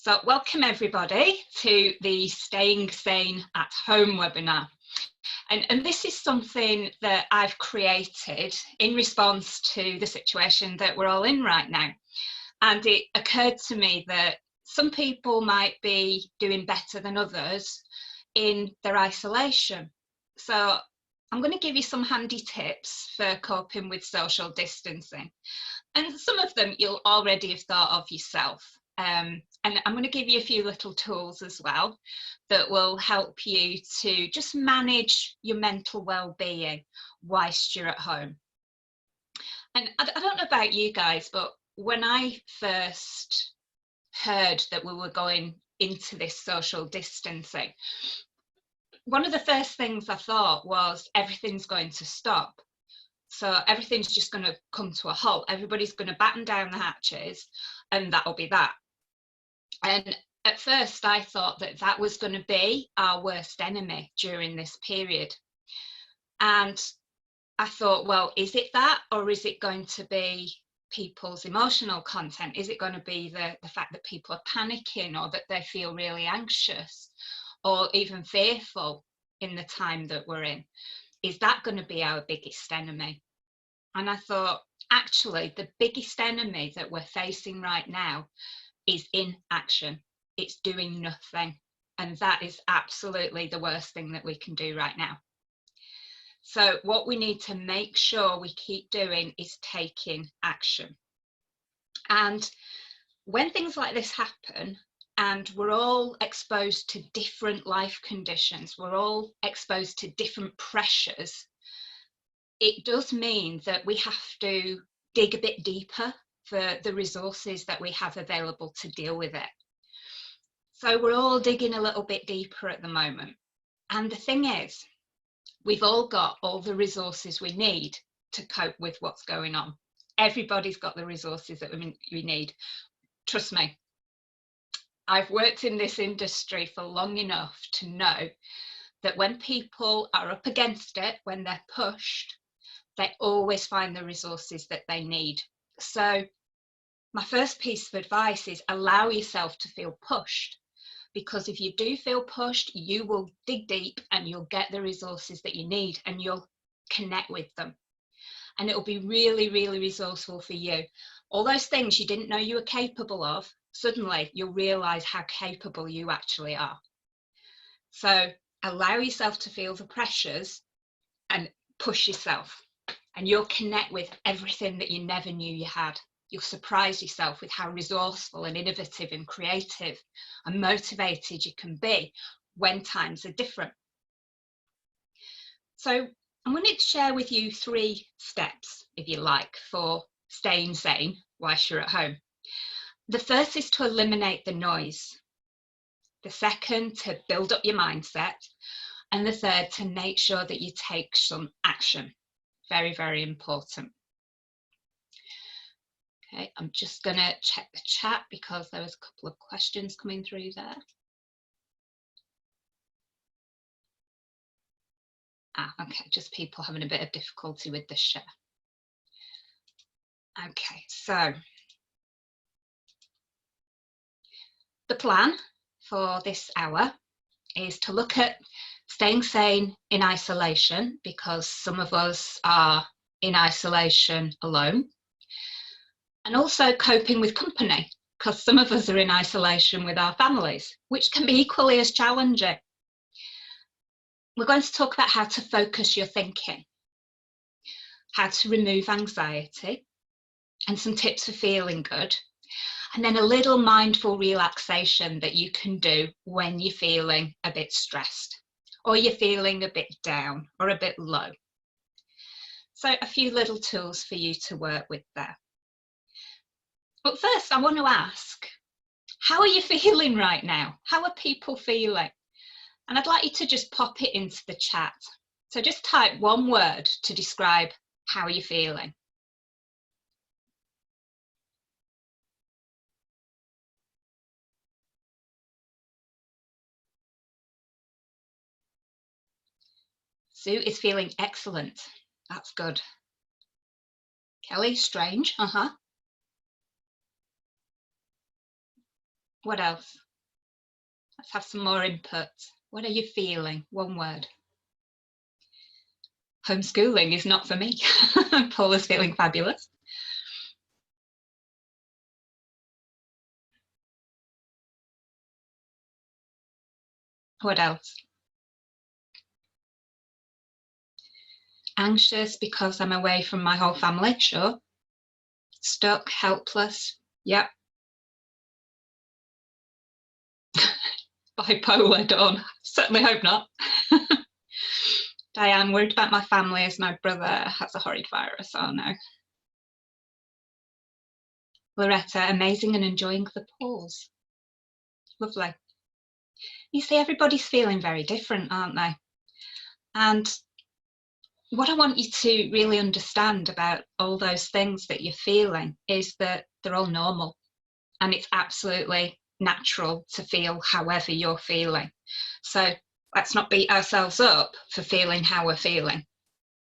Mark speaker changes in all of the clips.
Speaker 1: So welcome everybody to the Staying Sane at Home webinar. And this is something that I've created in response to the situation that we're all in right now. And it occurred to me that some people might be doing better than others in their isolation. So I'm going to give you some handy tips for coping with social distancing. And some of them you'll already have thought of yourself. And I'm going to give you a few little tools as well that will help you to just manage your mental well-being whilst you're at home. And I don't know about you guys, but when I first heard that we were going into this social distancing, one of the first things I thought was everything's going to stop. So everything's just going to come to a halt. Everybody's going to batten down the hatches and that'll be that. And at first I thought that that was going to be our worst enemy during this period. And I thought, well, is it that, or is it going to be people's emotional content? Is it going to be the fact that people are panicking, or that they feel really anxious or even fearful in the time that we're in? Is that going to be our biggest enemy? And I thought, actually, the biggest enemy that we're facing right now is inaction. It's doing nothing. And that is absolutely the worst thing that we can do right now. So what we need to make sure we keep doing is taking action. And when things like this happen, and we're all exposed to different life conditions, we're all exposed to different pressures, it does mean that we have to dig a bit deeper for the resources that we have available to deal with it. So we're all digging a little bit deeper at the moment. And the thing is, we've all got all the resources we need to cope with what's going on. Everybody's got the resources that we need. Trust me, I've worked in this industry for long enough to know that when people are up against it, when they're pushed, they always find the resources that they need. So my first piece of advice is allow yourself to feel pushed, because if you do feel pushed, you will dig deep and you'll get the resources that you need and you'll connect with them. And it'll be really, really resourceful for you. All those things you didn't know you were capable of, suddenly you'll realize how capable you actually are. So allow yourself to feel the pressures and push yourself, and you'll connect with everything that you never knew you had. You'll surprise yourself with how resourceful and innovative and creative and motivated you can be when times are different. So I'm going to share with you 3 steps, if you like, for staying sane whilst you're at home. The first is to eliminate the noise. The second, to build up your mindset. And the third, to make sure that you take some action. Very, very important. Okay, I'm just going to check the chat because there was a couple of questions coming through there. Okay, just people having a bit of difficulty with the share. Okay, so the plan for this hour is to look at staying sane in isolation, because some of us are in isolation alone. And also coping with company, because some of us are in isolation with our families, which can be equally as challenging. We're going to talk about how to focus your thinking, how to remove anxiety, and some tips for feeling good. And then a little mindful relaxation that you can do when you're feeling a bit stressed, or you're feeling a bit down or a bit low. So a few little tools for you to work with there. But first, I want to ask, how are you feeling right now? How are people feeling? And I'd like you to just pop it into the chat. So just type one word to describe how you're feeling. Sue is feeling excellent. That's good. Kelly, strange. What else? Let's have some more input. What are you feeling? One word. Homeschooling is not for me. Paula's feeling fabulous. What else? Anxious because I'm away from my whole family, sure. Stuck, helpless, yep. Bipolar, Dawn. Certainly hope not. Diane, worried about my family as my brother has a horrid virus. Oh no. Loretta, amazing and enjoying the pause. Lovely. You see, everybody's feeling very different, aren't they? And what I want you to really understand about all those things that you're feeling is that they're all normal, and it's absolutely natural to feel however you're feeling. So let's not beat ourselves up for feeling how we're feeling.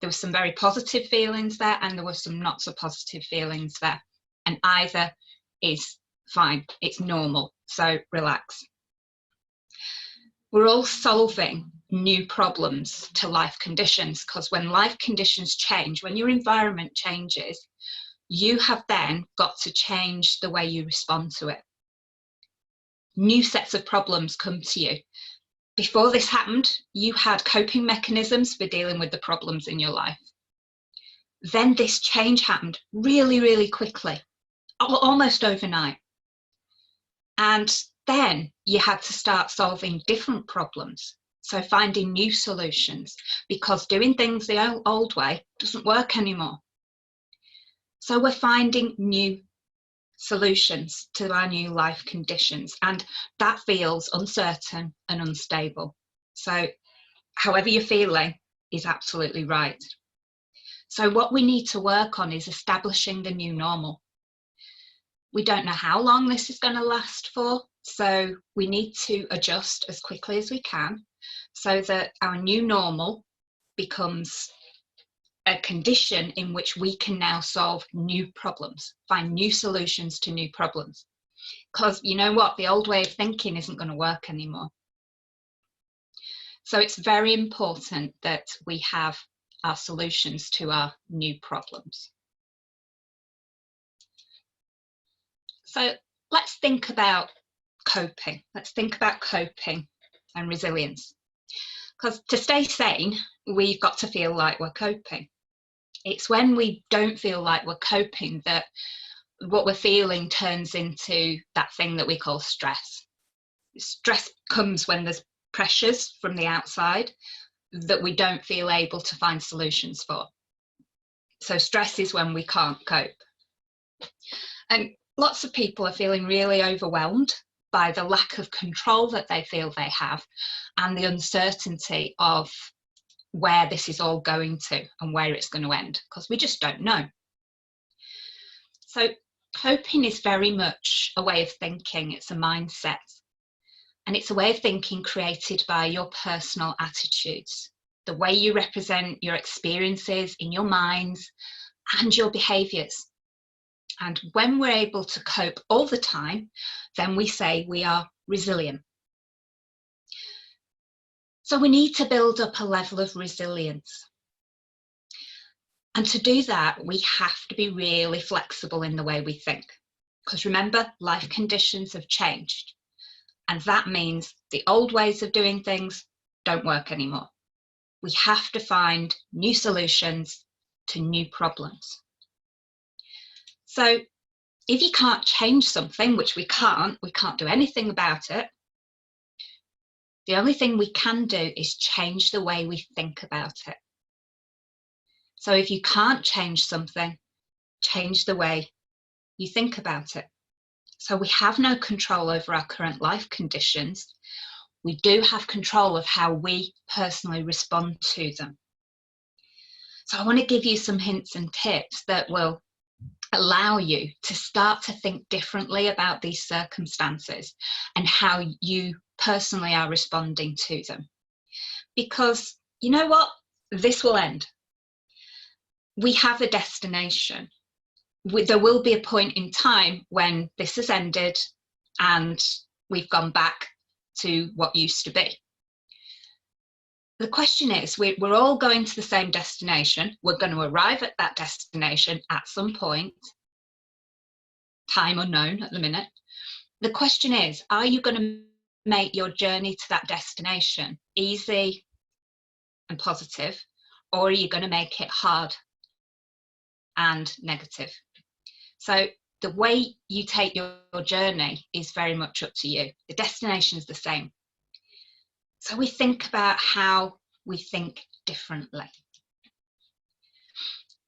Speaker 1: There were some very positive feelings there, and there were some not so positive feelings there, and either is fine. It's normal, so relax. We're all solving new problems to life conditions, because when life conditions change, when your environment changes, you have then got to change the way you respond to it. New sets of problems come to you. Before this happened, you had coping mechanisms for dealing with the problems in your life. Then this change happened really, really quickly, almost overnight. And then you had to start solving different problems. So finding new solutions, because doing things the old way doesn't work anymore. So we're finding new solutions to our new life conditions, and that feels uncertain and unstable. So however you're feeling is absolutely right. So what we need to work on is establishing the new normal. We don't know how long this is going to last for, so we need to adjust as quickly as we can so that our new normal becomes a condition in which we can now solve new problems, find new solutions to new problems. Because you know what, the old way of thinking isn't going to work anymore. So it's very important that we have our solutions to our new problems. So let's think about coping. Let's think about coping and resilience. Because to stay sane, we've got to feel like we're coping. It's when we don't feel like we're coping that what we're feeling turns into that thing that we call stress. Stress comes when there's pressures from the outside that we don't feel able to find solutions for. So stress is when we can't cope. And lots of people are feeling really overwhelmed by the lack of control that they feel they have and the uncertainty of where this is all going to and where it's going to end, because we just don't know. So coping is very much a way of thinking. It's a mindset, and it's a way of thinking created by your personal attitudes, the way you represent your experiences in your minds and your behaviours. And when we're able to cope all the time, then we say we are resilient. So we need to build up a level of resilience. And to do that, we have to be really flexible in the way we think. Because remember, life conditions have changed. And that means the old ways of doing things don't work anymore. We have to find new solutions to new problems. So if you can't change something, which we can't do anything about it, the only thing we can do is change the way we think about it. So if you can't change something, change the way you think about it. So we have no control over our current life conditions. We do have control of how we personally respond to them. So I want to give you some hints and tips that will allow you to start to think differently about these circumstances and how you personally are responding to them. Because you know what? This will end. We have a destination. There will be a point in time when this has ended and we've gone back to what used to be. The question is, we're all going to the same destination. We're going to arrive at that destination at some point, time unknown at the minute. The question is, are you going to make your journey to that destination easy and positive, or are you going to make it hard and negative? So the way you take your journey is very much up to you. The destination is the same. So we think about how we think differently.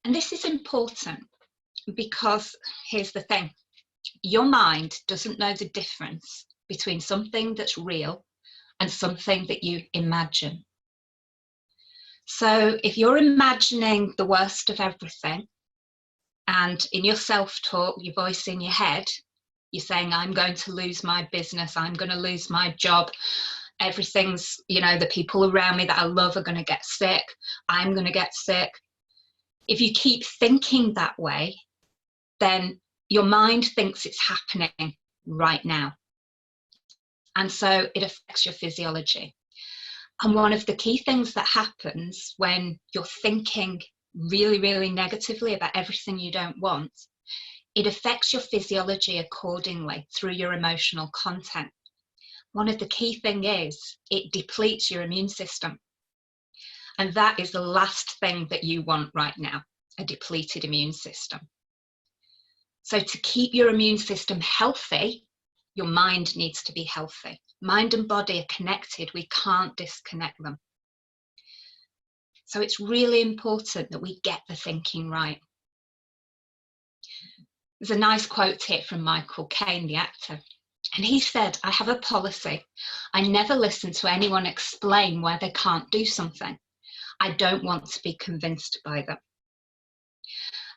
Speaker 1: And this is important because here's the thing. Your mind doesn't know the difference between something that's real and something that you imagine. So if you're imagining the worst of everything, and in your self-talk, your voice in your head, you're saying, I'm going to lose my business, I'm going to lose my job, everything's, the people around me that I love are going to get sick, I'm going to get sick. If you keep thinking that way, then your mind thinks it's happening right now. And so it affects your physiology. And one of the key things that happens when you're thinking really, really negatively about everything you don't want, it affects your physiology accordingly through your emotional content. One of the key things is it depletes your immune system. And that is the last thing that you want right now, a depleted immune system. So to keep your immune system healthy, your mind needs to be healthy. Mind and body are connected. We can't disconnect them. So it's really important that we get the thinking right. There's a nice quote here from Michael Caine, the actor. And he said, I have a policy. I never listen to anyone explain why they can't do something. I don't want to be convinced by them.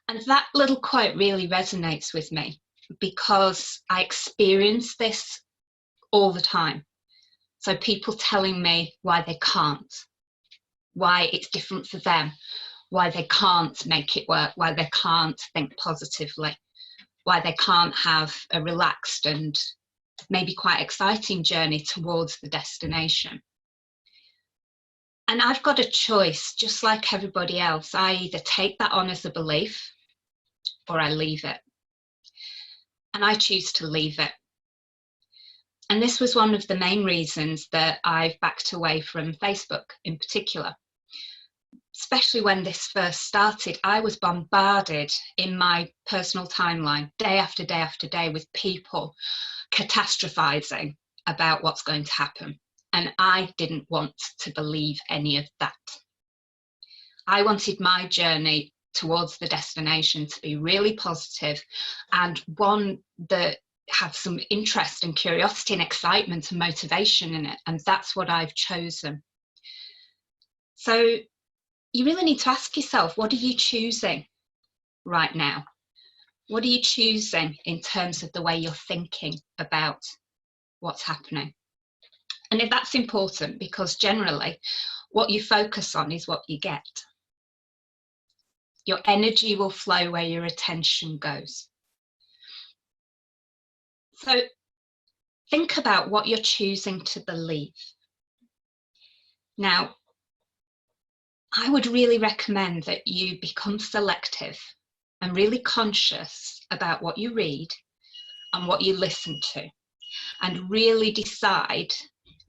Speaker 1: And that little quote really resonates with me because I experience this all the time. So people telling me why they can't, why it's different for them, why they can't make it work, why they can't think positively, why they can't have a relaxed and maybe quite exciting journey towards the destination. And I've got a choice, just like everybody else. I either take that on as a belief or I leave it. And I choose to leave it. And this was one of the main reasons that I've backed away from Facebook in particular. Especially when this first started, I was bombarded in my personal timeline day after day after day with people catastrophizing about what's going to happen. And I didn't want to believe any of that. I wanted my journey towards the destination to be really positive and one that had some interest and curiosity and excitement and motivation in it. And that's what I've chosen. So you really need to ask yourself, what are you choosing right now? What are you choosing in terms of the way you're thinking about what's happening? And that's important because generally what you focus on is what you get. Your energy will flow where your attention goes. So think about what you're choosing to believe. Now, I would really recommend that you become selective and really conscious about what you read and what you listen to, and really decide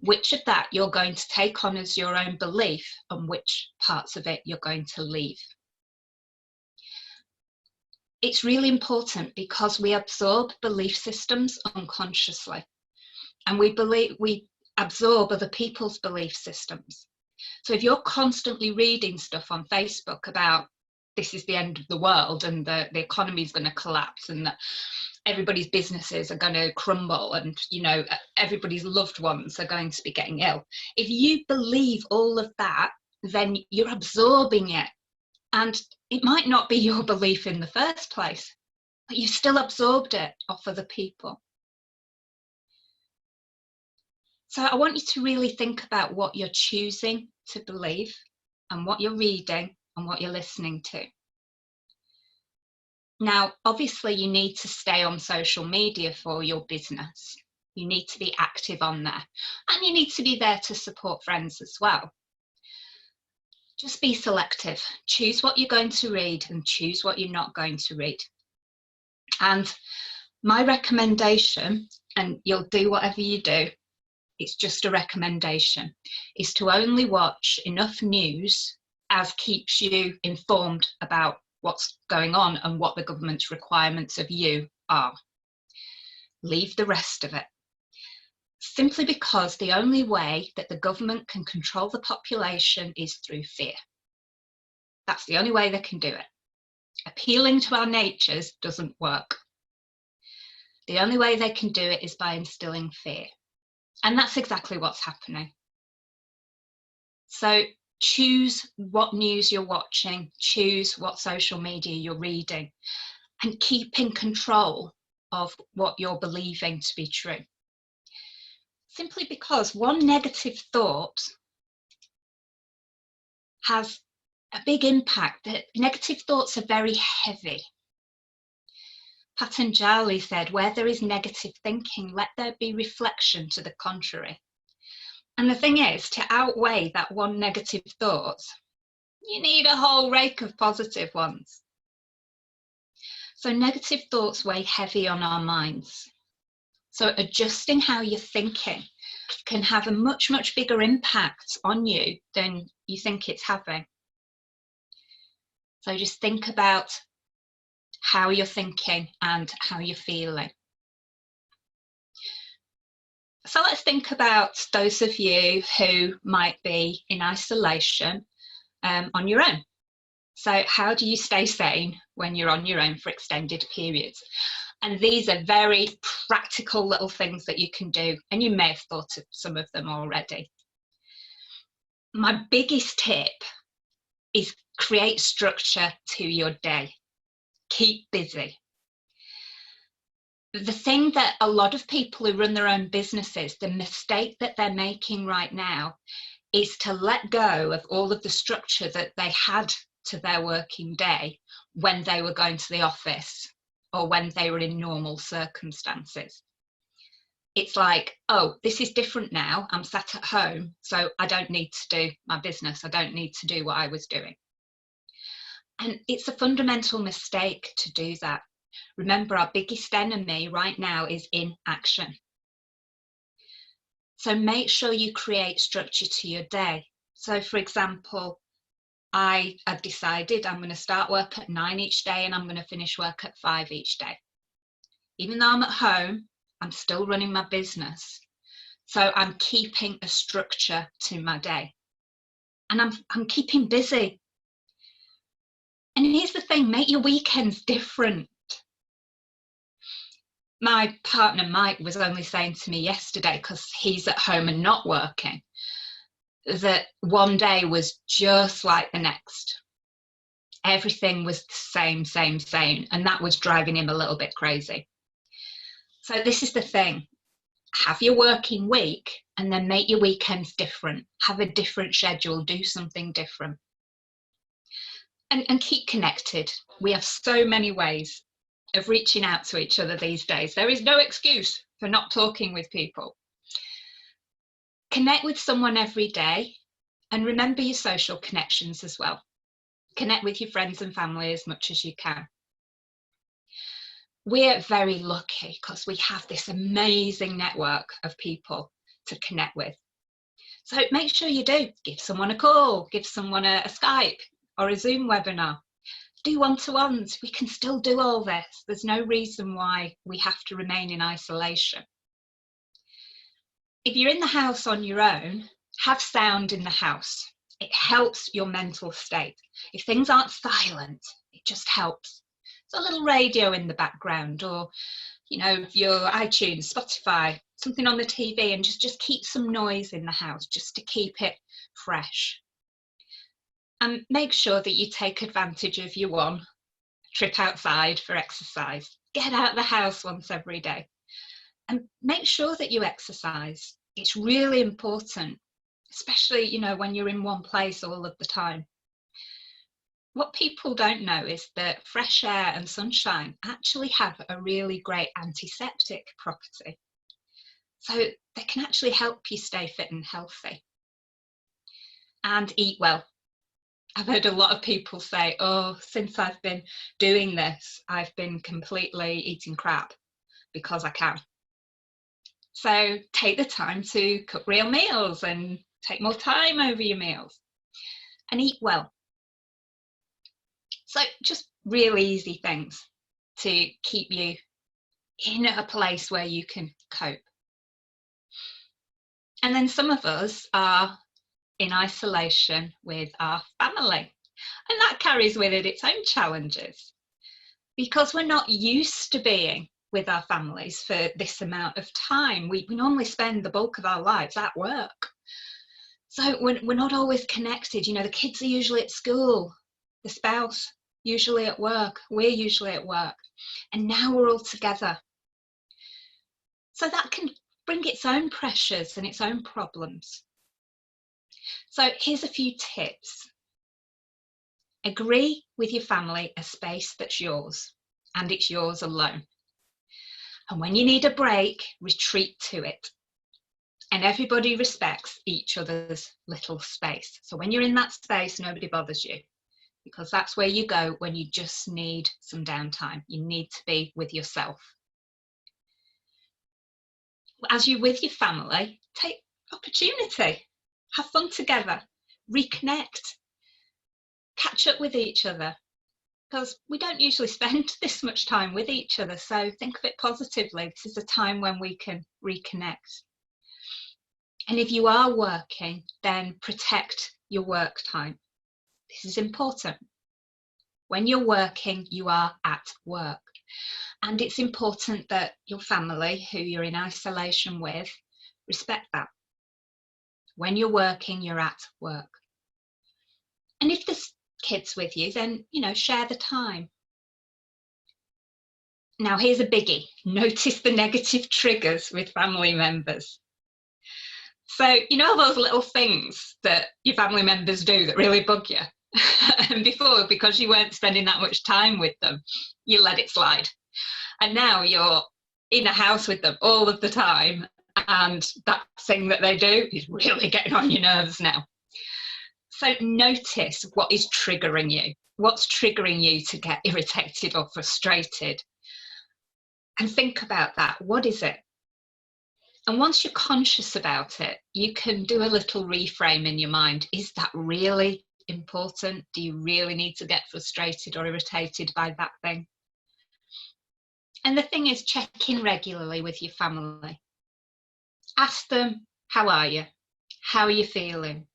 Speaker 1: which of that you're going to take on as your own belief and which parts of it you're going to leave. It's really important because we absorb belief systems unconsciously, and we absorb other people's belief systems. So if you're constantly reading stuff on Facebook about this is the end of the world and the economy is going to collapse and that everybody's businesses are going to crumble and everybody's loved ones are going to be getting ill, if you believe all of that, then you're absorbing it. And it might not be your belief in the first place, but you've still absorbed it off other people. So I want you to really think about what you're choosing to believe and what you're reading and what you're listening to. Now, obviously, you need to stay on social media for your business. You need to be active on there, and you need to be there to support friends as well. Just be selective. Choose what you're going to read and choose what you're not going to read. And my recommendation, and you'll do whatever you do, it's just a recommendation, is to only watch enough news as keeps you informed about what's going on and what the government's requirements of you are. Leave the rest of it. Simply because the only way that the government can control the population is through fear. That's the only way they can do it. Appealing to our natures doesn't work. The only way they can do it is by instilling fear. And that's exactly what's happening. So choose what news you're watching, choose what social media you're reading, and keep in control of what you're believing to be true. Simply because one negative thought has a big impact. Negative thoughts are very heavy. Patanjali said, where there is negative thinking, let there be reflection to the contrary. And the thing is, to outweigh that one negative thought, you need a whole rake of positive ones. So negative thoughts weigh heavy on our minds. So adjusting how you're thinking can have a much, much bigger impact on you than you think it's having. So just think about how you're thinking and how you're feeling. So let's think about those of you who might be in isolation on your own. So how do you stay sane when you're on your own for extended periods? And these are very practical little things that you can do, and you may have thought of some of them already. My biggest tip is create structure to your day. Keep busy. The thing that a lot of people who run their own businesses, the mistake that they're making right now is to let go of all of the structure that they had to their working day when they were going to the office or when they were in normal circumstances. It's like, oh, this is different now. I'm sat at home, so I don't need to do my business. I don't need to do what I was doing. And it's a fundamental mistake to do that. Remember, our biggest enemy right now is inaction. So make sure you create structure to your day. So for example, I have decided I'm going to start work at 9 each day and I'm going to finish work at 5 each day. Even though I'm at home, I'm still running my business. So I'm keeping a structure to my day. And I'm keeping busy. And here's the thing, make your weekends different. My partner Mike was only saying to me yesterday, because he's at home and not working, that one day was just like the next. Everything was the same, and that was driving him a little bit crazy. So this is the thing, have your working week and then make your weekends different. Have a different schedule, do something different. And keep connected. We have so many ways of reaching out to each other these days. There is no excuse for not talking with people. Connect with someone every day and remember your social connections as well. Connect with your friends and family as much as you can. We're very lucky because we have this amazing network of people to connect with. So make sure you do. Give someone a call, give someone a Skype or a Zoom webinar. Do one-to-ones. We can still do all this. There's no reason why we have to remain in isolation. If you're in the house on your own, have sound in the house. It helps your mental state. If things aren't silent, it just helps. So a little radio in the background, or your iTunes, Spotify, something on the TV, and just keep some noise in the house just to keep it fresh. And make sure that you take advantage of your one trip outside for exercise. Get out of the house once every day and make sure that you exercise. It's really important, especially, when you're in one place all of the time. What people don't know is that fresh air and sunshine actually have a really great antiseptic property. So they can actually help you stay fit and healthy. And eat well. I've heard a lot of people say, oh, since I've been doing this, I've been completely eating crap because I can. So take the time to cook real meals and take more time over your meals and eat well. So just really easy things to keep you in a place where you can cope. And then some of us are in isolation with our family, and that carries with it its own challenges because we're not used to being with our families for this amount of time. We normally spend the bulk of our lives at work, so we're not always connected. You know, the kids are usually at school, the spouse usually at work, we're usually at work, and now we're all together. So that can bring its own pressures and its own problems. So here's a few tips. Agree with your family a space that's yours, and it's yours alone. And when you need a break, retreat to it. And everybody respects each other's little space. So when you're in that space, nobody bothers you, because that's where you go when you just need some downtime. You need to be with yourself. As you're with your family, take opportunity, have fun together, reconnect, catch up with each other, because we don't usually spend this much time with each other. So think of it positively. This is a time when we can reconnect. And if you are working, then protect your work time. This is important. When you're working, you are at work. And it's important that your family, who you're in isolation with, respect that. When you're working, you're at work. And if there's kids with you, then, share the time. Now, here's a biggie. Notice the negative triggers with family members. So, those little things that your family members do that really bug you. And before, because you weren't spending that much time with them, you let it slide. And now you're in a house with them all of the time, and that thing that they do is really getting on your nerves now. So notice what is triggering you. What's triggering you to get irritated or frustrated? And think about that. What is it? And once you're conscious about it, you can do a little reframe in your mind. Is that really important? Do you really need to get frustrated or irritated by that thing? And the thing is, check in regularly with your family. Ask them, how are you? How are you feeling?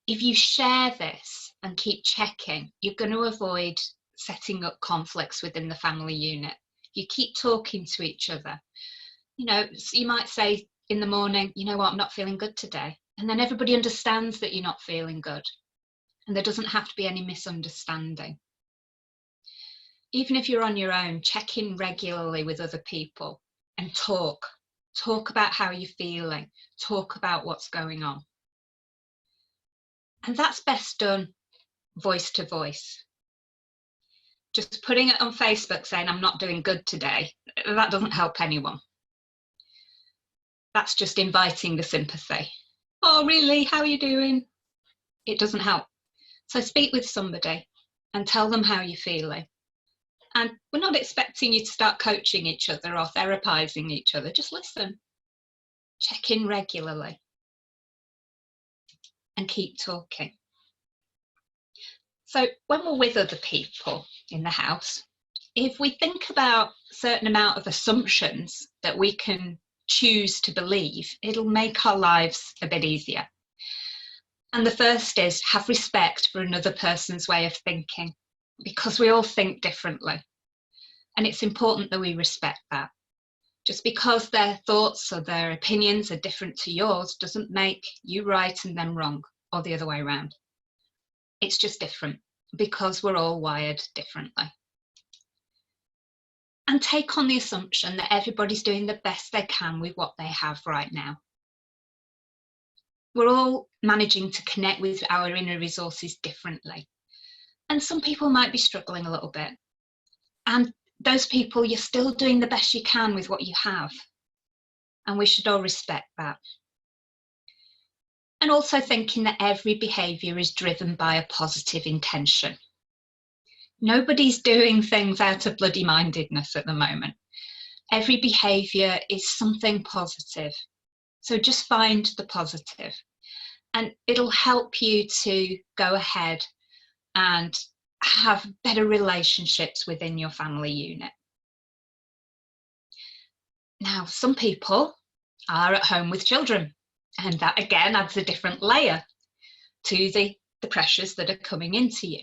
Speaker 1: If you share this and keep checking, you're going to avoid setting up conflicts within the family unit. You keep talking to each other. You might say in the morning, you know what, I'm not feeling good today. And then everybody understands that you're not feeling good. And there doesn't have to be any misunderstanding. Even if you're on your own, check in regularly with other people and talk. Talk about how you're feeling. Talk about what's going on. And that's best done voice to voice. Just putting it on Facebook saying, I'm not doing good today, that doesn't help anyone. That's just inviting the sympathy. Oh, really? How are you doing? It doesn't help. So speak with somebody and tell them how you're feeling. And we're not expecting you to start coaching each other or therapizing each other. Just listen. Check in regularly. And keep talking. So when we're with other people in the house, if we think about a certain amount of assumptions that we can choose to believe, it'll make our lives a bit easier. And the first is have respect for another person's way of thinking, because we all think differently. And it's important that we respect that. Just because their thoughts or their opinions are different to yours doesn't make you right and them wrong, or the other way around. It's just different because we're all wired differently. And take on the assumption that everybody's doing the best they can with what they have right now. We're all managing to connect with our inner resources differently. And some people might be struggling a little bit. And those people, you're still doing the best you can with what you have. and we should all respect that. And also thinking that every behaviour is driven by a positive intention. Nobody's doing things out of bloody mindedness at the moment. Every behaviour is something positive. So just find the positive, and it'll help you to go ahead and have better relationships within your family unit. Now, some people are at home with children, and that again adds a different layer to the pressures that are coming into you.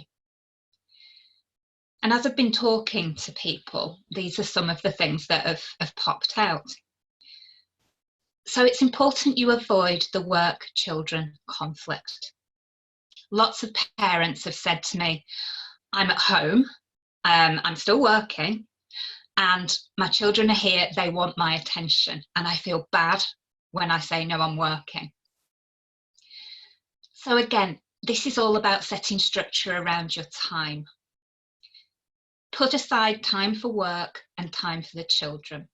Speaker 1: And as I've been talking to people, these are some of the things that have popped out. So it's important you avoid the work-children conflict. Lots of parents have said to me, I'm at home, I'm still working, and my children are here, they want my attention, and I feel bad when I say, no, I'm working. So again, this is all about setting structure around your time. Put aside time for work and time for the children.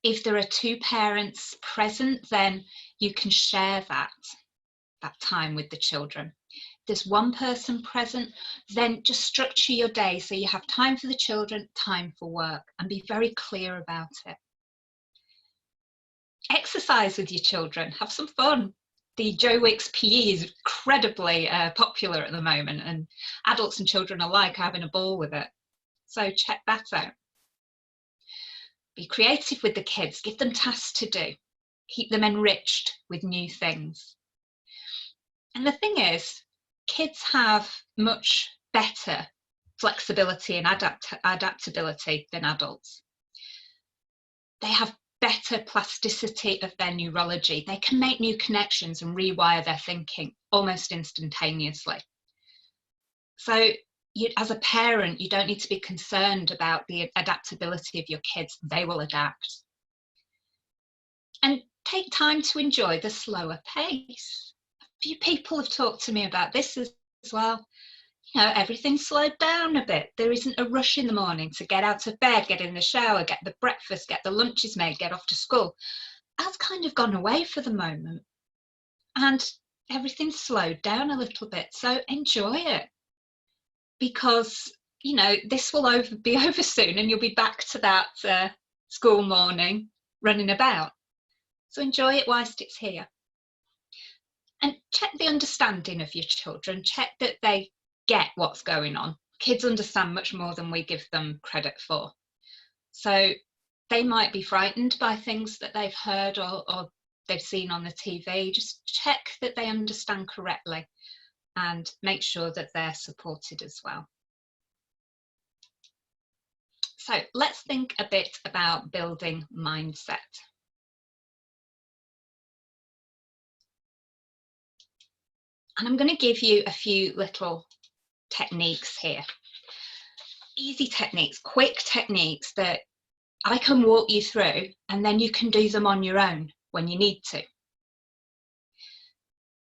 Speaker 1: If there are two parents present, then you can share that time with the children. If there's one person present, then just structure your day so you have time for the children, time for work, and be very clear about it. Exercise with your children, have some fun. The Joe Wicks PE is incredibly popular at the moment, and adults and children alike are having a ball with it. So check that out. Be creative with the kids, give them tasks to do, keep them enriched with new things. And the thing is, kids have much better flexibility and adaptability than adults. They have better plasticity of their neurology. They can make new connections and rewire their thinking almost instantaneously. So as a parent, you don't need to be concerned about the adaptability of your kids. They will adapt. And take time to enjoy the slower pace. A few people have talked to me about this as well. You know, everything's slowed down a bit. There isn't a rush in the morning to get out of bed, get in the shower, get the breakfast, get the lunches made, get off to school. That's kind of gone away for the moment. And everything's slowed down a little bit. So enjoy it. Because, you know, this will be over soon and you'll be back to that school morning running about. So enjoy it whilst it's here. And check the understanding of your children. Check that they get what's going on. Kids understand much more than we give them credit for. So they might be frightened by things that they've heard or they've seen on the TV. Just check that they understand correctly and make sure that they're supported as well. So let's think a bit about building mindset. And I'm going to give you a few little techniques here. Easy techniques, quick techniques that I can walk you through, and then you can do them on your own when you need to.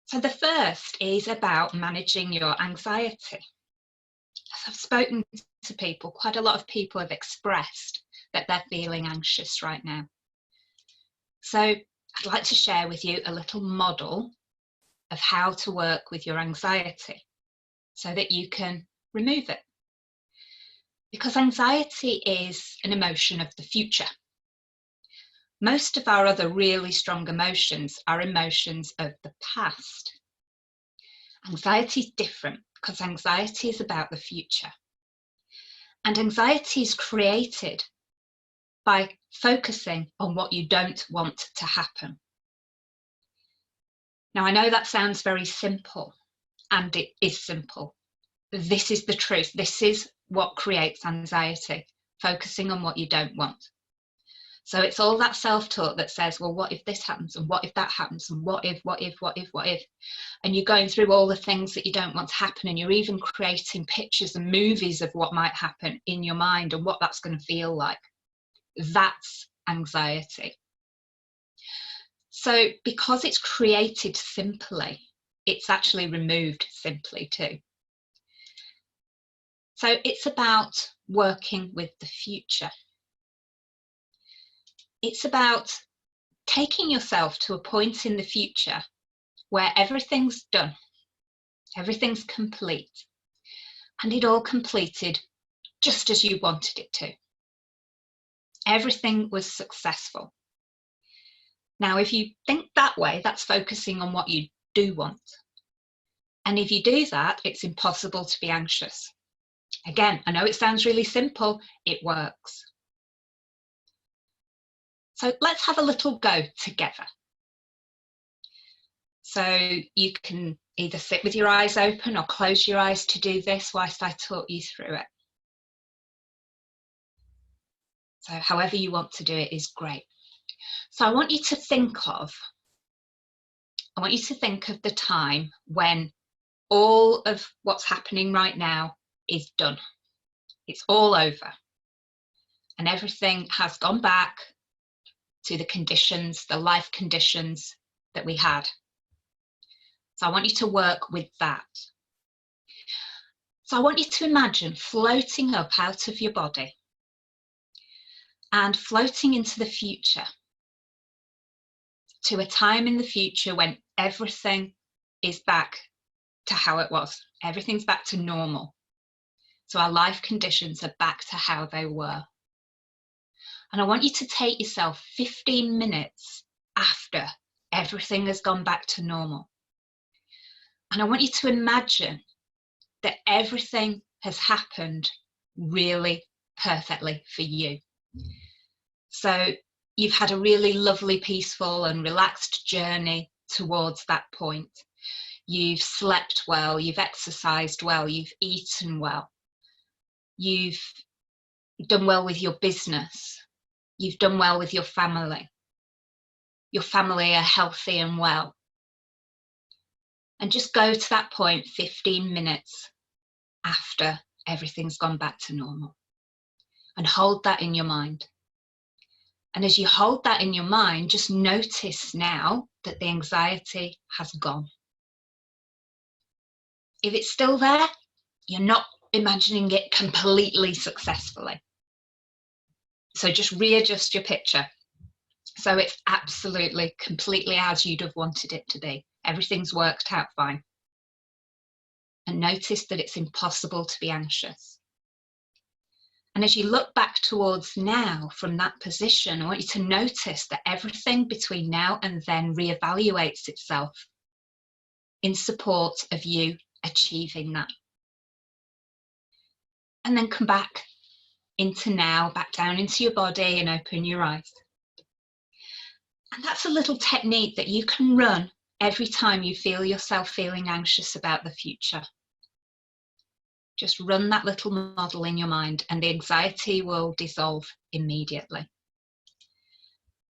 Speaker 1: So the first is about managing your anxiety. As I've spoken to people, quite a lot of people have expressed that they're feeling anxious right now. So I'd like to share with you a little model of how to work with your anxiety so that you can remove it. Because anxiety is an emotion of the future. Most of our other really strong emotions are emotions of the past. Anxiety is different because anxiety is about the future. And anxiety is created by focusing on what you don't want to happen. Now, I know that sounds very simple, and it is simple. This is the truth. This is what creates anxiety, focusing on what you don't want. So it's all that self-talk that says, well, what if this happens? And what if that happens? And what if? And you're going through all the things that you don't want to happen. And you're even creating pictures and movies of what might happen in your mind and what that's going to feel like. That's anxiety. So because it's created simply, it's actually removed simply too. So it's about working with the future. It's about taking yourself to a point in the future where everything's done, everything's complete, and it all completed just as you wanted it to. Everything was successful. Now, if you think that way, that's focusing on what you do want. And if you do that, it's impossible to be anxious. Again, I know it sounds really simple, it works. So let's have a little go together. So you can either sit with your eyes open or close your eyes to do this whilst I talk you through it. So however you want to do it is great. So I want you to think of the time when all of what's happening right now is done. It's all over. And everything has gone back to the conditions, the life conditions that we had. So I want you to work with that. So I want you to imagine floating up out of your body and floating into the future, to a time in the future when everything is back to how it was. Everything's back to normal. So our life conditions are back to how they were. And I want you to take yourself 15 minutes after everything has gone back to normal. And I want you to imagine that everything has happened really perfectly for you. So you've had a really lovely, peaceful and relaxed journey towards that point. You've slept well, you've exercised well, you've eaten well, you've done well with your business, you've done well with your family. Your family are healthy and well. And just go to that point 15 minutes after everything's gone back to normal. And hold that in your mind. And as you hold that in your mind, just notice now that the anxiety has gone. If it's still there, you're not imagining it completely successfully. So just readjust your picture. So it's absolutely, completely as you'd have wanted it to be. Everything's worked out fine. And notice that it's impossible to be anxious. And as you look back towards now from that position, I want you to notice that everything between now and then reevaluates itself in support of you achieving that. And then come back into now, back down into your body and open your eyes. And that's a little technique that you can run every time you feel yourself feeling anxious about the future. Just run that little model in your mind and the anxiety will dissolve immediately.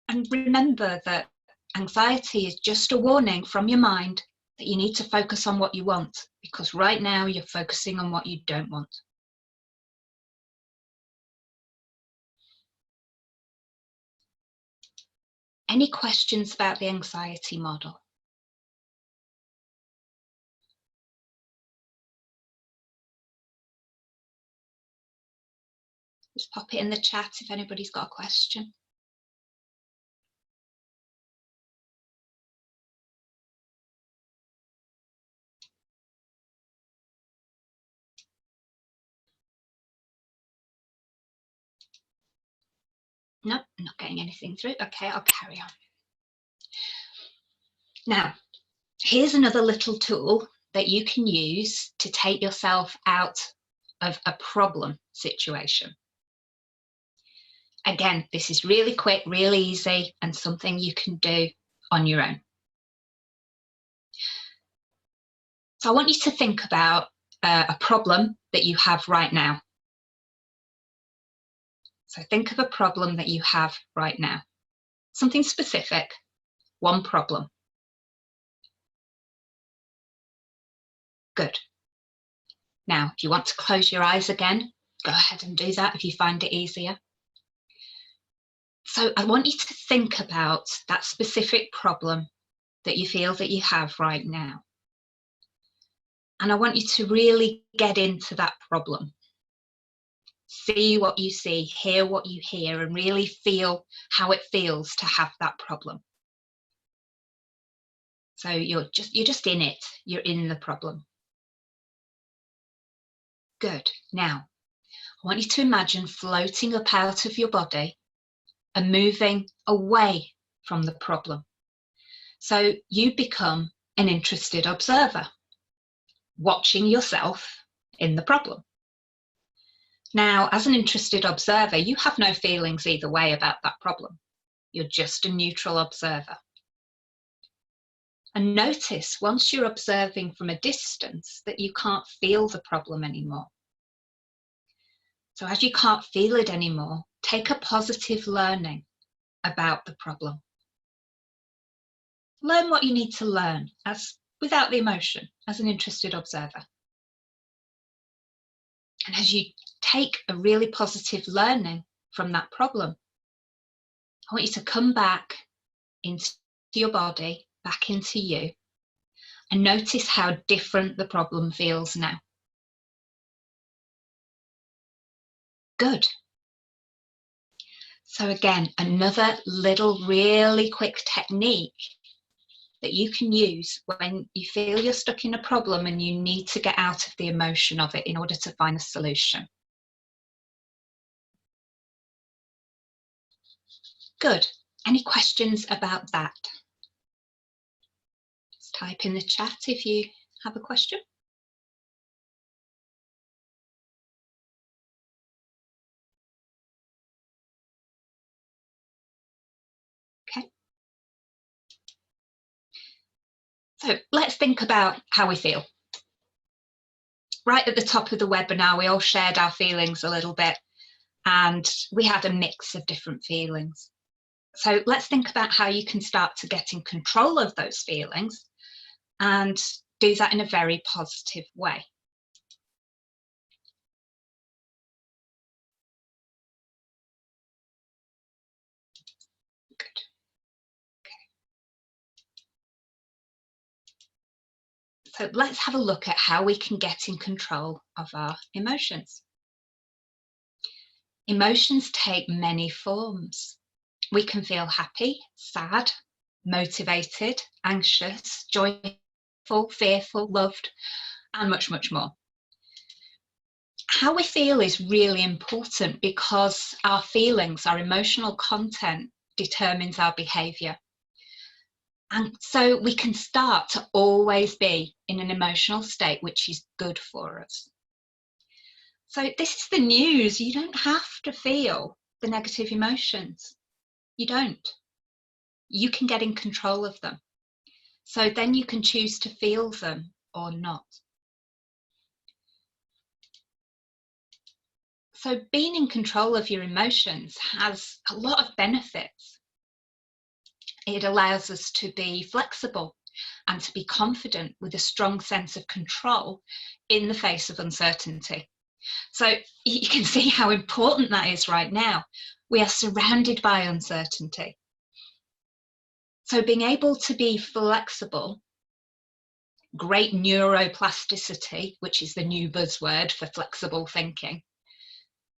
Speaker 1: And remember that anxiety is just a warning from your mind that you need to focus on what you want, because right now you're focusing on what you don't want. Any questions about the anxiety model? Just pop it in the chat if anybody's got a question. Nope, I'm not getting anything through. Okay, I'll carry on. Now, here's another little tool that you can use to take yourself out of a problem situation. Again, this is really quick, really easy, and something you can do on your own. So I want you to think about a problem that you have right now. So think of a problem that you have right now. Something specific, one problem. Good. Now, if you want to close your eyes again, go ahead and do that if you find it easier. So I want you to think about that specific problem that you feel that you have right now. And I want you to really get into that problem. see what you see, hear what you hear, and really feel how it feels to have that problem. So you're just in it. You're in the problem. Good. Now, I want you to imagine floating up out of your body and moving away from the problem. So you become an interested observer, watching yourself in the problem. Now, as an interested observer, you have no feelings either way about that problem. You're just a neutral observer. And notice, once you're observing from a distance, that you can't feel the problem anymore. So as you can't feel it anymore, take a positive learning about the problem. Learn what you need to learn without the emotion, as an interested observer. And as you take a really positive learning from that problem, I want you to come back into your body, back into you, and notice how different the problem feels now. Good. So again, another little really quick technique that you can use when you feel you're stuck in a problem and you need to get out of the emotion of it in order to find a solution. Good. Any questions about that? Just type in the chat if you have a question. Okay. So let's think about how we feel. Right at the top of the webinar, we all shared our feelings a little bit, and we had a mix of different feelings. So let's think about how you can start to get in control of those feelings and do that in a very positive way. Good. Okay. So let's have a look at how we can get in control of our emotions. Emotions take many forms. We can feel happy, sad, motivated, anxious, joyful, fearful, loved, and much, much more. How we feel is really important because our feelings, our emotional content, determines our behaviour. And so we can start to always be in an emotional state which is good for us. So this is the news. You don't have to feel the negative emotions. You don't. You can get in control of them. So then you can choose to feel them or not. So being in control of your emotions has a lot of benefits. It allows us to be flexible and to be confident with a strong sense of control in the face of uncertainty. So you can see how important that is right now. We are surrounded by uncertainty. So being able to be flexible, great neuroplasticity, which is the new buzzword for flexible thinking,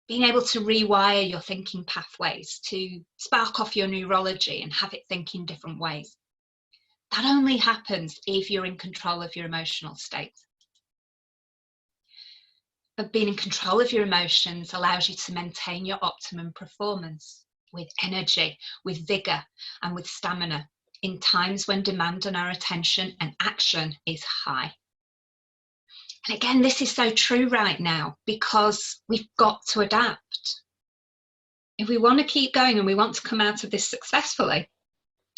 Speaker 1: being able to rewire your thinking pathways, to spark off your neurology and have it think in different ways. That only happens if you're in control of your emotional state. But being in control of your emotions allows you to maintain your optimum performance with energy, with vigour, and with stamina in times when demand on our attention and action is high. And again, this is so true right now because we've got to adapt. If we want to keep going and we want to come out of this successfully,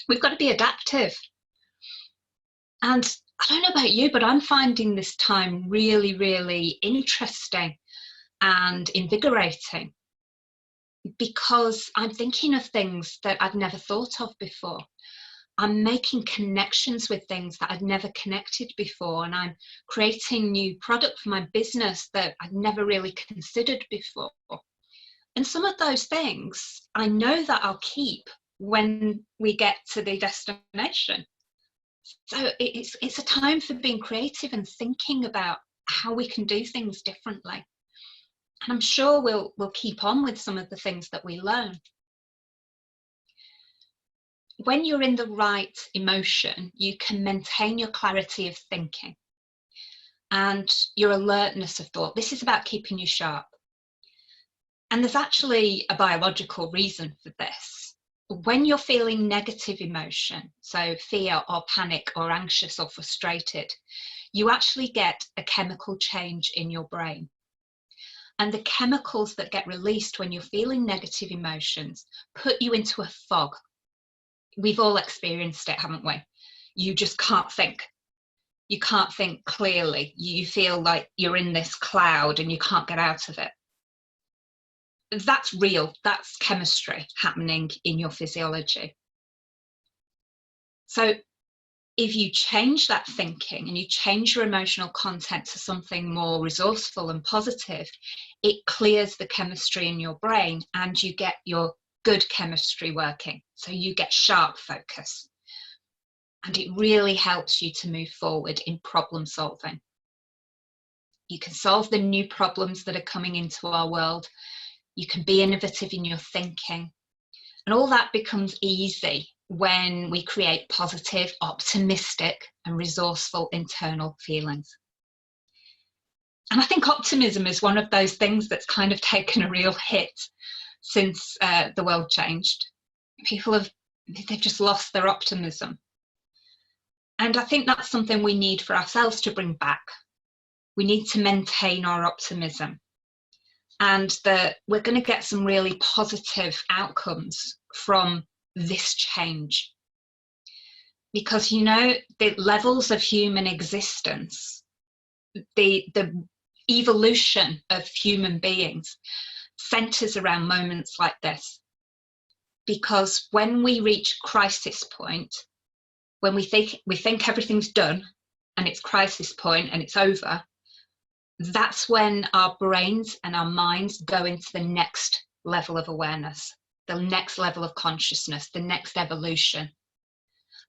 Speaker 1: we've got to be adaptive. And I don't know about you, but I'm finding this time really, really interesting and invigorating because I'm thinking of things that I've never thought of before. I'm making connections with things that I'd never connected before, and I'm creating new product for my business that I'd never really considered before. And some of those things I know that I'll keep when we get to the destination. So it's a time for being creative and thinking about how we can do things differently. And I'm sure we'll keep on with some of the things that we learn. When you're in the right emotion, you can maintain your clarity of thinking and your alertness of thought. This is about keeping you sharp. And there's actually a biological reason for this. When you're feeling negative emotion, so fear or panic or anxious or frustrated, you actually get a chemical change in your brain. And the chemicals that get released when you're feeling negative emotions put you into a fog. We've all experienced it, haven't we? You just can't think. You can't think clearly. You feel like you're in this cloud and you can't get out of it. That's real. That's chemistry happening in your physiology. So if you change that thinking and you change your emotional content to something more resourceful and positive, it clears the chemistry in your brain and you get your good chemistry working. So you get sharp focus. And it really helps you to move forward in problem solving. You can solve the new problems that are coming into our world. You can be innovative in your thinking. And all that becomes easy when we create positive, optimistic, and resourceful internal feelings. And I think optimism is one of those things that's kind of taken a real hit since the world changed. They've just lost their optimism. And I think that's something we need for ourselves to bring back. We need to maintain our optimism. And that we're going to get some really positive outcomes from this change. Because, you know, the levels of human existence, the evolution of human beings centers around moments like this. Because when we reach crisis point, when we think everything's done and it's crisis point and it's over, that's when our brains and our minds go into the next level of awareness, the next level of consciousness, the next evolution.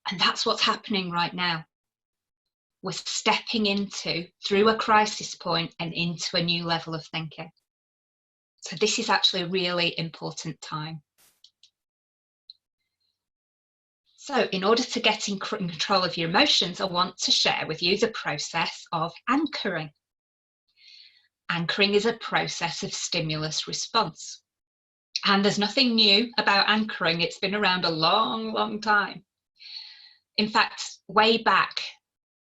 Speaker 1: And that's what's happening right now. We're stepping through a crisis point and into a new level of thinking. So this is actually a really important time. So in order to get in control of your emotions, I want to share with you the process of anchoring. Anchoring is a process of stimulus response. And there's nothing new about anchoring. It's been around a long, long time. In fact, way back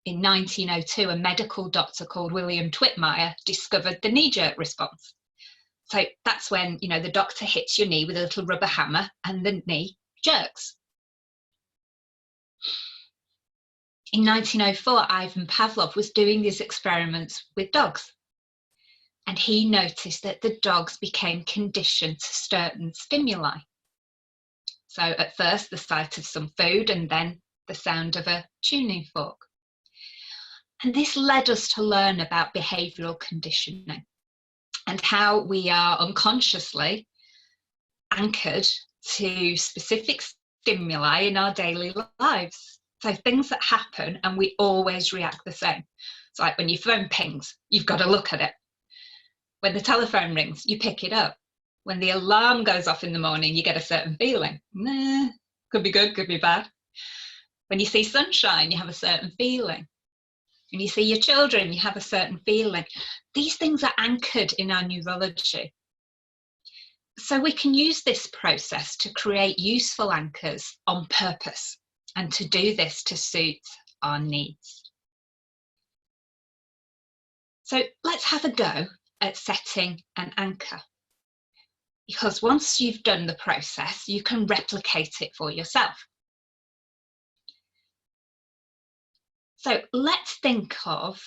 Speaker 1: in 1902, a medical doctor called William Twitmeyer discovered the knee-jerk response. So that's when, you know, the doctor hits your knee with a little rubber hammer and the knee jerks. In 1904, Ivan Pavlov was doing these experiments with dogs. And he noticed that the dogs became conditioned to certain stimuli. So at first, the sight of some food and then the sound of a tuning fork. And this led us to learn about behavioural conditioning and how we are unconsciously anchored to specific stimuli in our daily lives. So things that happen and we always react the same. It's like when your phone pings, you've got to look at it. When the telephone rings, you pick it up. When the alarm goes off in the morning, you get a certain feeling. Could be good, could be bad. When you see sunshine, you have a certain feeling. When you see your children, you have a certain feeling. These things are anchored in our neurology. So we can use this process to create useful anchors on purpose and to do this to suit our needs. So let's have a go at setting an anchor, because once you've done the process, you can replicate it for yourself. So let's think of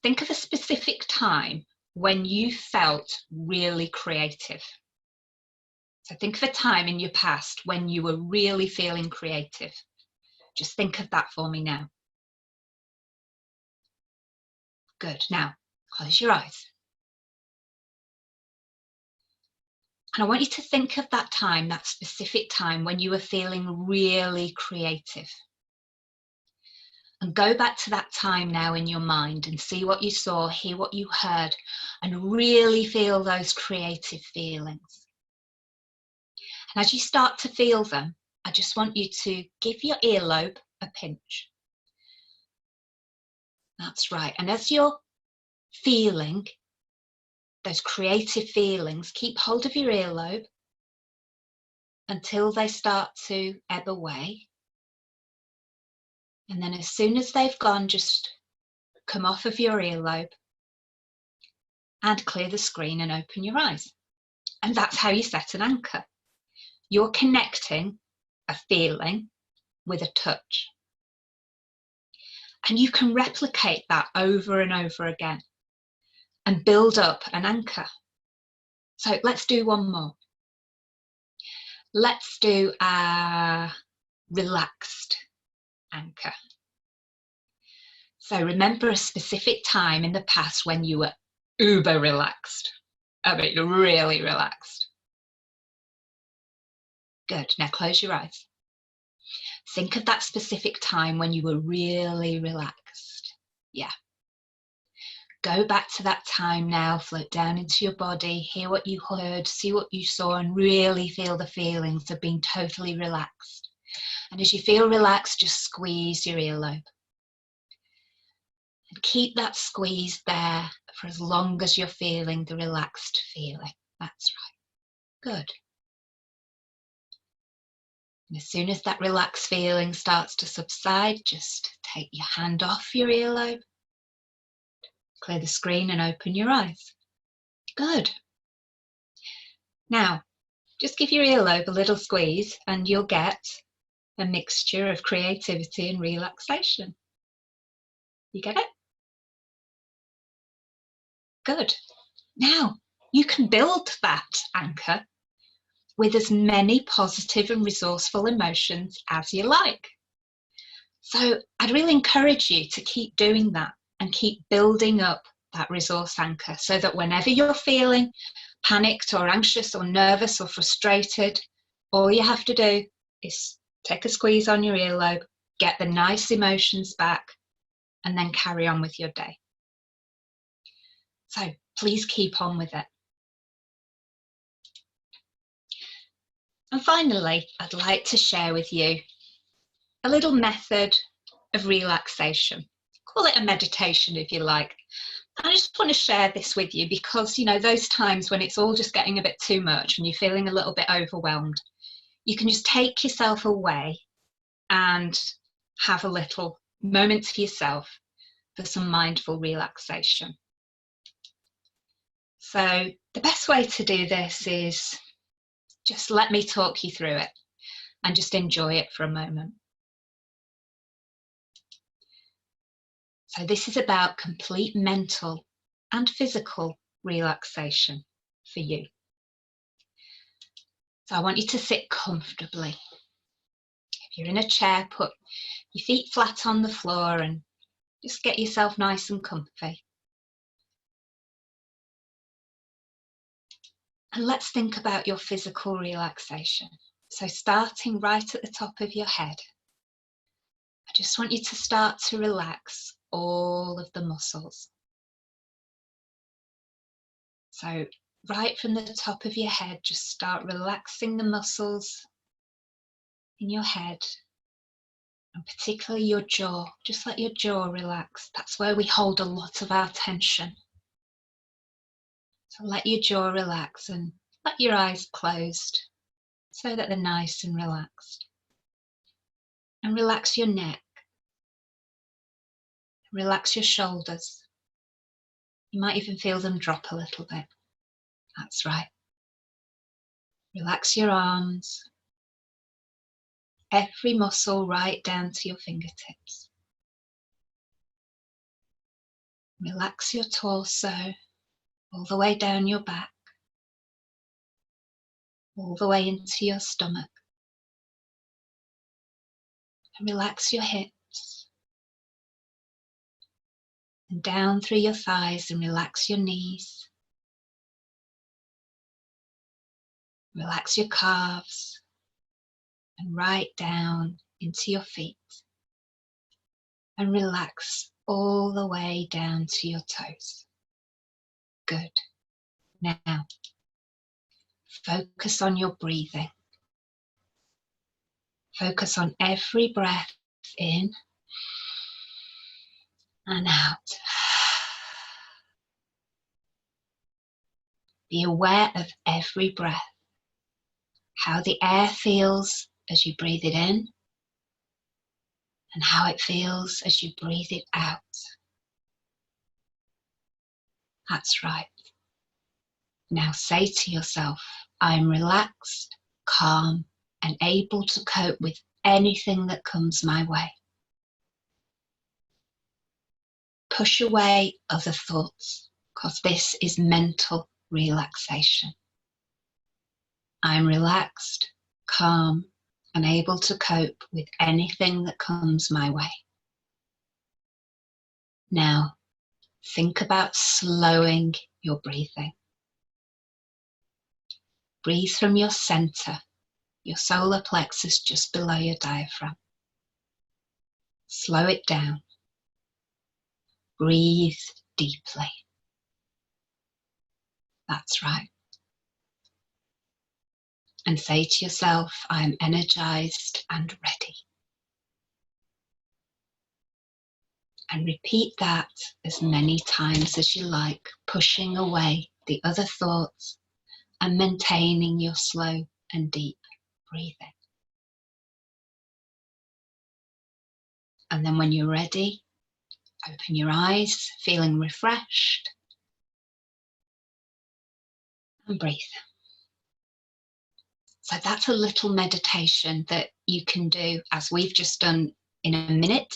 Speaker 1: a specific time when you felt really creative. So think of a time in your past when you were really feeling creative. Just think of that for me now. Good. Now, close your eyes. And I want you to think of that time, that specific time when you were feeling really creative. And go back to that time now in your mind and see what you saw, hear what you heard, and really feel those creative feelings. And as you start to feel them, I just want you to give your earlobe a pinch. That's right. And as you're feeling those creative feelings, keep hold of your earlobe until they start to ebb away. And then as soon as they've gone, just come off of your earlobe and clear the screen and open your eyes. And that's how you set an anchor. You're connecting a feeling with a touch. And you can replicate that over and over again and build up an anchor. So let's do one more. Let's do a relaxed anchor. So remember a specific time in the past when you were uber relaxed. I mean, really relaxed. Good. Now close your eyes. Think of that specific time when you were really relaxed. Yeah. Go back to that time now, float down into your body, hear what you heard, see what you saw, and really feel the feelings of being totally relaxed. And as you feel relaxed, just squeeze your earlobe. And keep that squeeze there for as long as you're feeling the relaxed feeling. That's right. Good. And as soon as that relaxed feeling starts to subside, just take your hand off your earlobe, clear the screen and open your eyes. Good. Now, just give your earlobe a little squeeze and you'll get a mixture of creativity and relaxation. You get it? Good. Now, you can build that anchor with as many positive and resourceful emotions as you like. So I'd really encourage you to keep doing that and keep building up that resource anchor so that whenever you're feeling panicked or anxious or nervous or frustrated, all you have to do is take a squeeze on your earlobe, get the nice emotions back, and then carry on with your day. So please keep on with it. And finally, I'd like to share with you a little method of relaxation. Call it a meditation if you like. I just want to share this with you because, you know, those times when it's all just getting a bit too much and you're feeling a little bit overwhelmed, you can just take yourself away and have a little moment to yourself for some mindful relaxation. So the best way to do this is just let me talk you through it and just enjoy it for a moment. So this is about complete mental and physical relaxation for you. So I want you to sit comfortably. If you're in a chair, put your feet flat on the floor and just get yourself nice and comfy. And let's think about your physical relaxation. So starting right at the top of your head, I just want you to start to relax all of the muscles. So right from the top of your head, just start relaxing the muscles in your head, and particularly your jaw. Just let your jaw relax. That's where we hold a lot of our tension. So let your jaw relax and let your eyes closed so that they're nice and relaxed. And relax your neck. Relax your shoulders. You might even feel them drop a little bit. That's right. Relax your arms. Every muscle right down to your fingertips. Relax your torso all the way down your back, all the way into your stomach. And relax your hips. And down through your thighs and relax your knees. Relax your calves. And right down into your feet. and relax all the way down to your toes. Good. Now, focus on your breathing. Focus on every breath in and out. Be aware of every breath, how the air feels as you breathe it in and how it feels as you breathe it out. That's right. Now say to yourself, I'm relaxed, calm, and able to cope with anything that comes my way. Push away other thoughts, because this is mental relaxation. I'm relaxed, calm, and able to cope with anything that comes my way. Now, think about slowing your breathing. Breathe from your center, your solar plexus just below your diaphragm. Slow it down. Breathe deeply. That's right. And say to yourself, I'm energized and ready. And repeat that as many times as you like, pushing away the other thoughts and maintaining your slow and deep breathing. And then when you're ready, open your eyes, feeling refreshed, and breathe. So that's a little meditation that you can do as we've just done in a minute,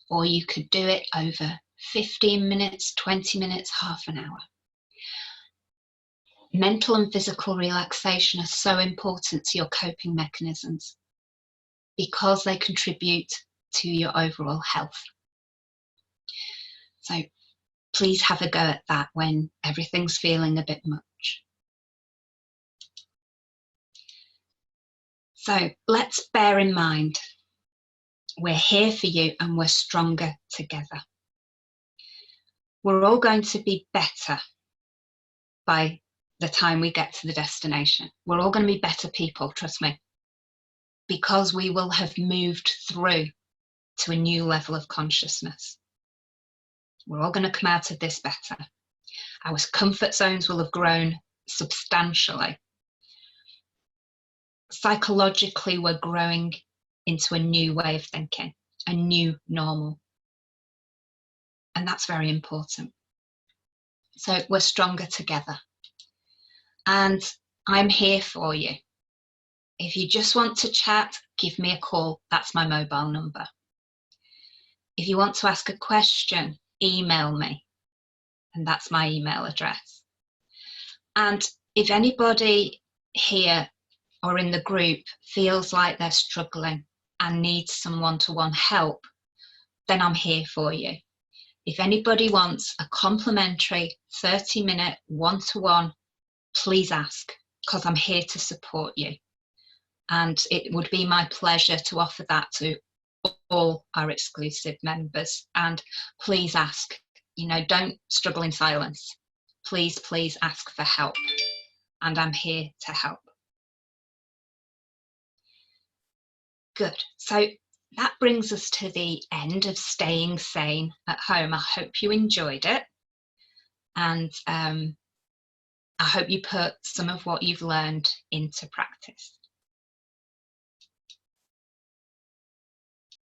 Speaker 1: or you could do it over 15 minutes, 20 minutes, half an hour. Mental and physical relaxation are so important to your coping mechanisms because they contribute to your overall health. So please have a go at that when everything's feeling a bit much. So let's bear in mind, we're here for you and we're stronger together. We're all going to be better by the time we get to the destination. We're all going to be better people, trust me, because we will have moved through to a new level of consciousness. We're all going to come out of this better. Our comfort zones will have grown substantially. Psychologically, we're growing into a new way of thinking, a new normal. And that's very important. So we're stronger together. And I'm here for you. If you just want to chat, give me a call. That's my mobile number. If you want to ask a question, email me. And that's my email address. And if anybody here or in the group feels like they're struggling and needs some one-to-one help, then I'm here for you. If anybody wants a complimentary 30-minute one-to-one, please ask, because I'm here to support you. And it would be my pleasure to offer that to all our exclusive members. And please ask, don't struggle in silence. Please, please ask for help. And I'm here to help. Good. So that brings us to the end of Staying Sane at Home. I hope you enjoyed it. And I hope you put some of what you've learned into practice.